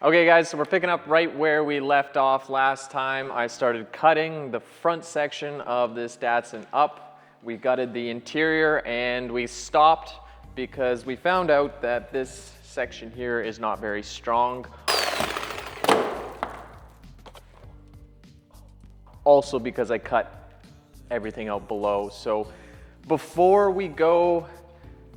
Okay guys, so we're picking up right where we left off last time. I started cutting the front section of this Datsun up. We gutted the interior and we stopped because we found out that this section here is not very strong. Also because I cut everything out below. So before we go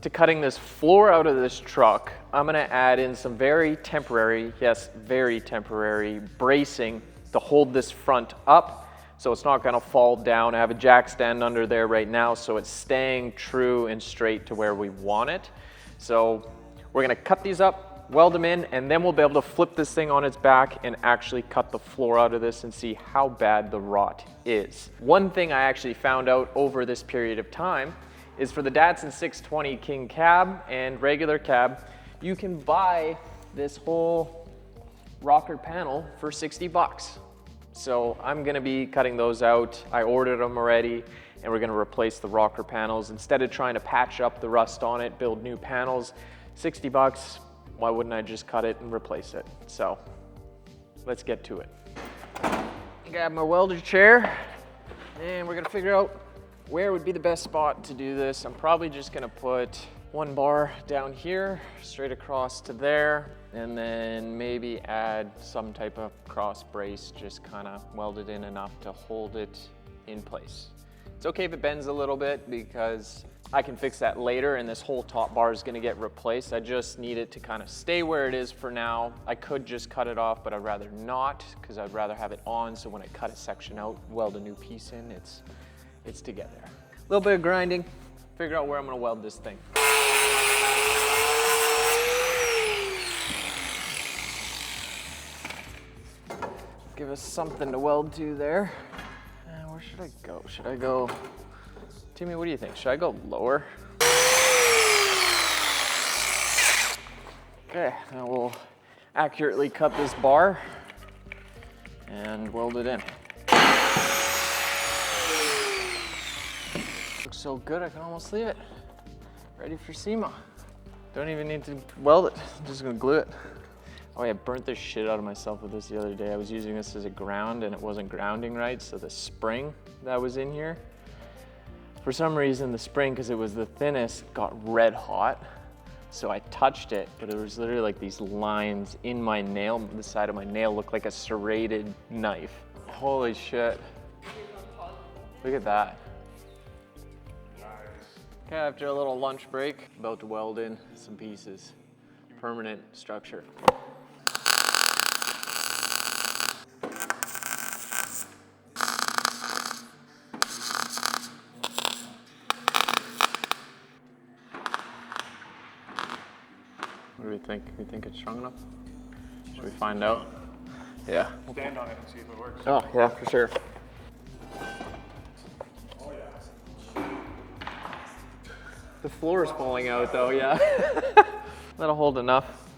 to cutting this floor out of this truck, I'm gonna add in some very temporary, yes, very temporary bracing to hold this front up so it's not gonna fall down. I have a jack stand under there right now, so it's staying true and straight to where we want it. So we're gonna cut these up, weld them in, and then we'll be able to flip this thing on its back and actually cut the floor out of this and see how bad the rot is. One thing I actually found out over this period of time is for the Datsun 620 King cab and regular cab, you can buy this whole rocker panel for 60 bucks. So I'm gonna be cutting those out. I ordered them already, and we're gonna replace the rocker panels. Instead of trying to patch up the rust on it, build new panels, 60 bucks, why wouldn't I just cut it and replace it? So let's get to it. Grab my welder chair, and we're gonna figure out where would be the best spot to do this. I'm probably just gonna put one bar down here, straight across to there, and then maybe add some type of cross brace, just kind of weld it in enough to hold it in place. It's okay if it bends a little bit because I can fix that later and this whole top bar is gonna get replaced. I just need it to kind of stay where it is for now. I could just cut it off, but I'd rather not because I'd rather have it on so when I cut a section out, weld a new piece in, it's together. A little bit of grinding, figure out where I'm gonna weld this thing. Give us something to weld to there. Where should I go? Should I go, Timmy, what do you think? Should I go lower? Okay, now we'll accurately cut this bar and weld it in. Looks so good, I can almost leave it. Ready for SEMA. Don't even need to weld it, I'm just gonna glue it. Oh yeah, I burnt the shit out of myself with this the other day. I was using this as a ground and it wasn't grounding right, so the spring that was in here, for some reason the spring, because it was the thinnest, got red hot. So I touched it, but it was literally like these lines in my nail. The side of my nail looked like a serrated knife. Holy shit. Look at that. Okay, after a little lunch break, about to weld in some pieces. Permanent structure. What do we think? We think it's strong enough? Should we find out? Yeah. Stand on it and see if it works. Oh, yeah, for sure. The floor is falling out though, yeah. That'll hold enough.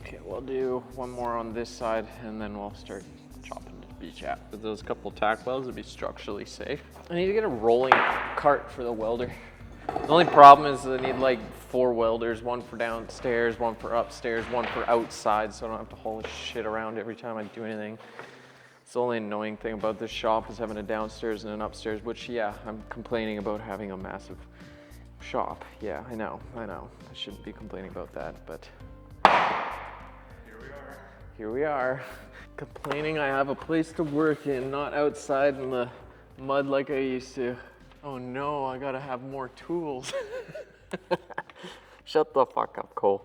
Okay, we'll do one more on this side and then we'll start chopping the beach out. With those couple tack welds, it'd be structurally safe. I need to get a rolling cart for the welder. The only problem is I need like 4 welders, one for downstairs, one for upstairs, one for outside, so I don't have to haul this shit around every time I do anything. It's the only annoying thing about this shop is having a downstairs and an upstairs, which, yeah, I'm complaining about having a massive shop. Yeah, I know. I shouldn't be complaining about that, but here we are. Complaining I have a place to work in, not outside in the mud like I used to. Oh no, I gotta have more tools. Shut the fuck up, Cole.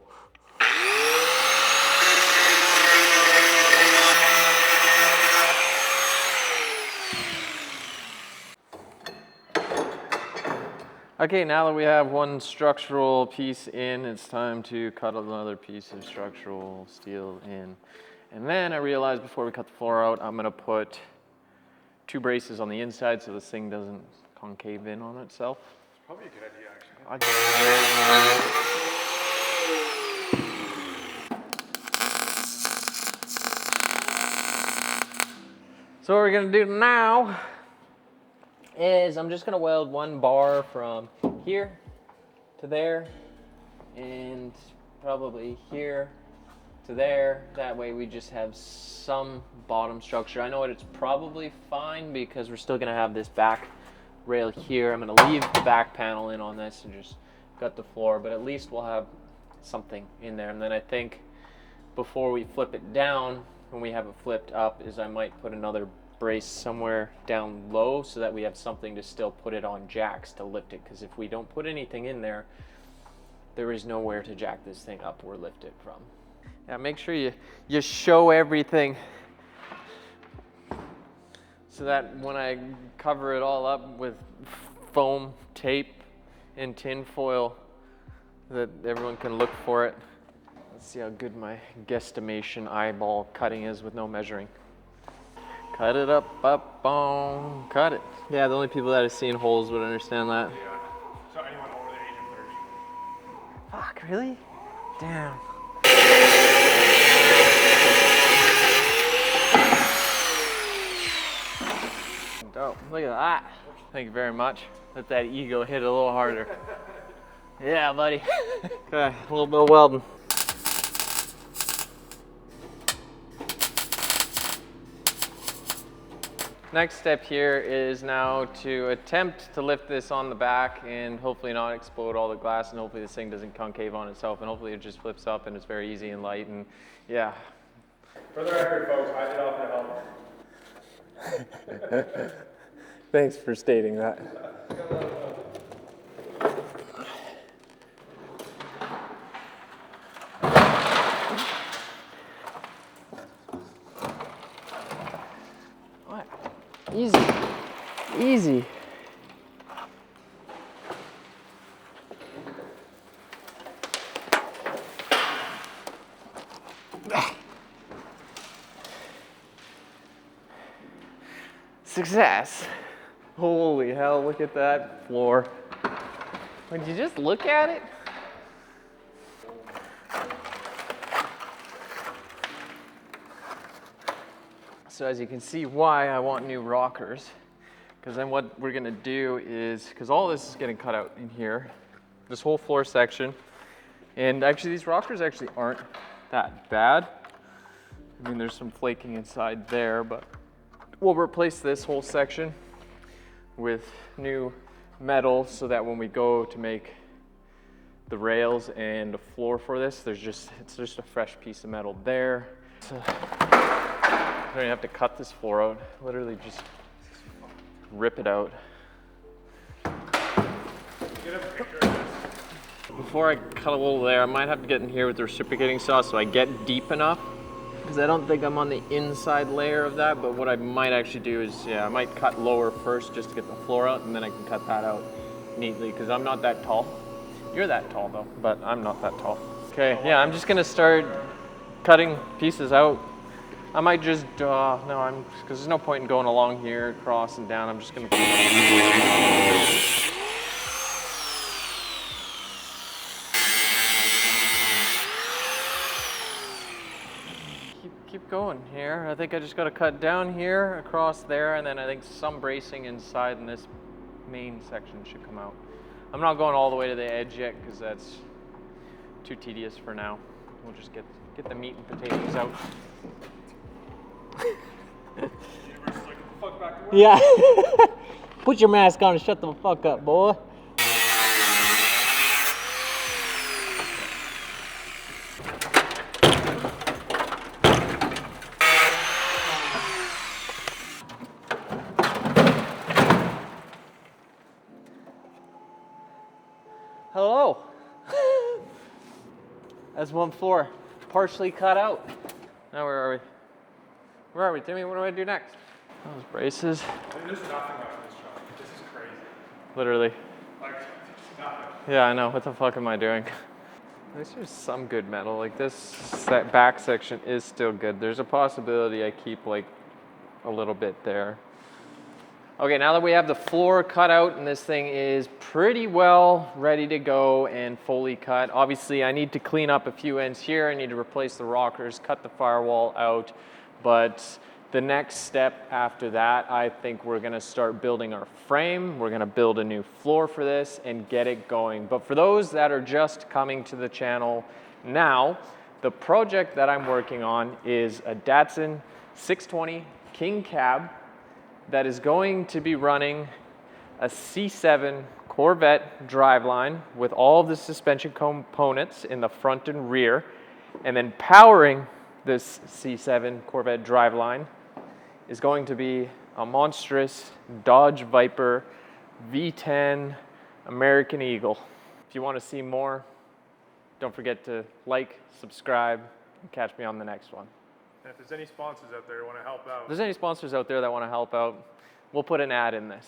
Okay, now that we have one structural piece in, it's time to cut another piece of structural steel in. And then I realized before we cut the floor out, I'm gonna put 2 braces on the inside so this thing doesn't concave in on itself. It's probably a good idea, actually. So what we're gonna do now is I'm just gonna weld one bar from here to there and probably here to there. That way we just have some bottom structure. I know it's probably fine because we're still gonna have this back rail here. I'm gonna leave the back panel in on this and just gut the floor, but at least we'll have something in there. And then I think before we flip it down, when we have it flipped up, is I might put another brace somewhere down low so that we have something to still put it on jacks to lift it, because if we don't put anything in there, there is nowhere to jack this thing up or lift it from. Yeah, make sure you show everything so that when I cover it all up with foam, tape, and tin foil, that everyone can look for it. Let's see how good my guesstimation eyeball cutting is with no measuring. Cut it up, boom, cut it. Yeah, the only people that have seen holes would understand that. Yeah. So anyone over the age of 30. Fuck, really? Damn. Dope, look at that. Thank you very much. Let that ego hit a little harder. Yeah, buddy. Okay, a little bit of welding. Next step here is now to attempt to lift this on the back and hopefully not explode all the glass, and hopefully this thing doesn't concave on itself, and hopefully it just flips up and it's very easy and light, and yeah. For the record, folks, I did offer to help. Thanks for stating that. What? Easy. Easy. Success. Holy hell, look at that floor. Would you just look at it? So as you can see why I want new rockers, because then what we're gonna do is, because all this is getting cut out in here, this whole floor section, and actually these rockers actually aren't that bad. I mean, there's some flaking inside there, but we'll replace this whole section with new metal so that when we go to make the rails and the floor for this, it's just a fresh piece of metal there. So I don't even have to cut this floor out, literally just rip it out. Get a picture of this. Before I cut a little there, I might have to get in here with the reciprocating saw so I get deep enough, because I don't think I'm on the inside layer of that, but what I might actually do is, yeah, I might cut lower first just to get the floor out, and then I can cut that out neatly, because I'm not that tall. You're that tall though, but I'm not that tall. Okay, yeah, I'm just gonna start cutting pieces out. I might just, because there's no point in going along here, across and down. I'm just gonna. Keep going here. I think I just gotta cut down here, across there, and then I think some bracing inside in this main section should come out. I'm not going all the way to the edge yet, because that's too tedious for now. We'll just get the meat and potatoes out. Yeah. Put your mask on and shut the fuck up, boy. Hello. That's one floor, partially cut out. Now where are we? Where are we, Timmy? What do I do next? Those braces. There's nothing left in this truck. This is crazy. Literally. Like, nothing. Yeah, I know. What the fuck am I doing? There's just some good metal. Like that back section is still good. There's a possibility I keep like a little bit there. Okay, now that we have the floor cut out and this thing is pretty well ready to go and fully cut, obviously I need to clean up a few ends here. I need to replace the rockers, cut the firewall out, but the next step after that, I think we're gonna start building our frame. We're gonna build a new floor for this and get it going. But for those that are just coming to the channel now, The project that I'm working on is a Datsun 620 King Cab that is going to be running a C7 Corvette driveline with all of the suspension components in the front and rear, and then powering this C7 Corvette driveline is going to be a monstrous Dodge Viper V10 American Eagle. If you want to see more, don't forget to like, subscribe, and catch me on the next one. And if there's any sponsors out there who want to help out, If there's any sponsors out there that want to help out, we'll put an ad in this.